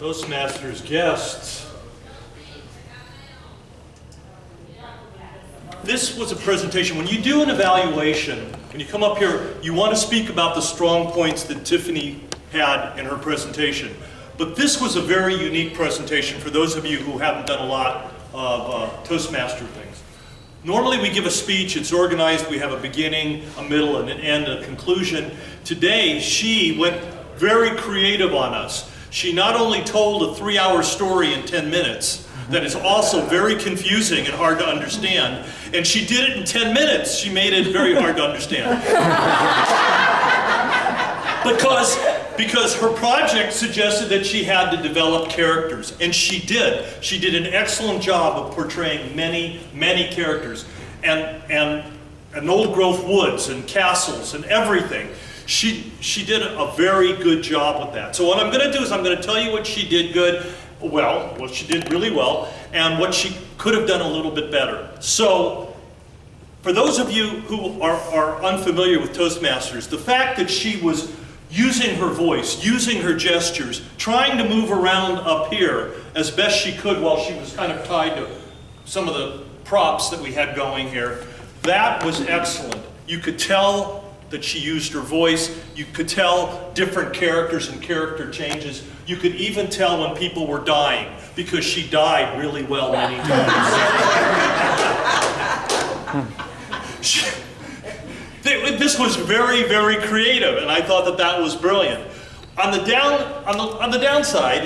Toastmasters guests. This was a presentation. When you do an evaluation, when you come up here, you want to speak about the strong points that Tiffany had in her presentation. But this was a very unique presentation for those of you who haven't done a lot of Toastmaster things. Normally we give a speech, it's organized, we have a beginning, a middle, and an end, a conclusion. Today, she went very creative on us. She not only told a 3-hour story in 10 minutes, that is also very confusing and hard to understand, and she did it in 10 minutes. She made it very hard to understand. Because her project suggested that she had to develop characters, and she did. She did an excellent job of portraying many, many characters, and old growth woods and castles and everything. She did a very good job with that. So what I'm going to do is I'm going to tell you what she did what she did really well, and what she could have done a little bit better. So, for those of you who are unfamiliar with Toastmasters, the fact that she was using her voice, using her gestures, trying to move around up here as best she could while she was kind of tied to some of the props that we had going here, that was excellent. You could tell that she used her voice. You could tell different characters and character changes. You could even tell when people were dying, because she died really well many times. This was very, very creative, and I thought that that was brilliant. On the downside,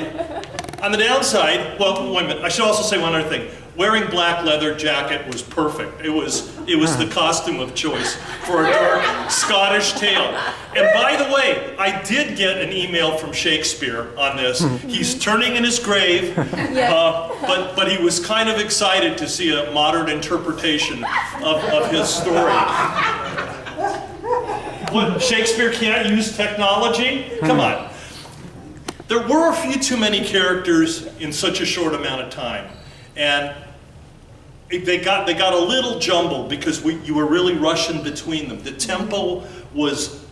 well, wait a minute, I should also say one other thing. Wearing black leather jacket was perfect. It was the costume of choice for a dark Scottish tale. And by the way, I did get an email from Shakespeare on this. He's turning in his grave, but he was kind of excited to see a modern interpretation of his story. What, Shakespeare can't use technology? Come on. There were a few too many characters in such a short amount of time. And they got a little jumbled because you were really rushing between them. The tempo was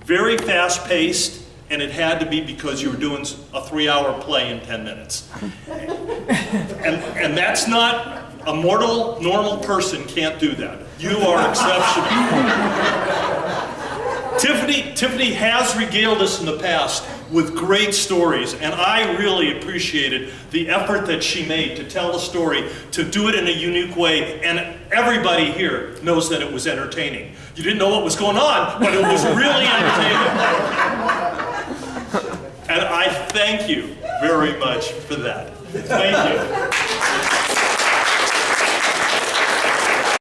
very fast-paced, and it had to be because you were doing a 3-hour play in 10 minutes. And that's not, a mortal, normal person can't do that. You are exceptional. Tiffany has regaled us in the past with great stories, and I really appreciated the effort that she made to tell the story, to do it in a unique way, and everybody here knows that it was entertaining. You didn't know what was going on, but it was really entertaining. And I thank you very much for that. Thank you.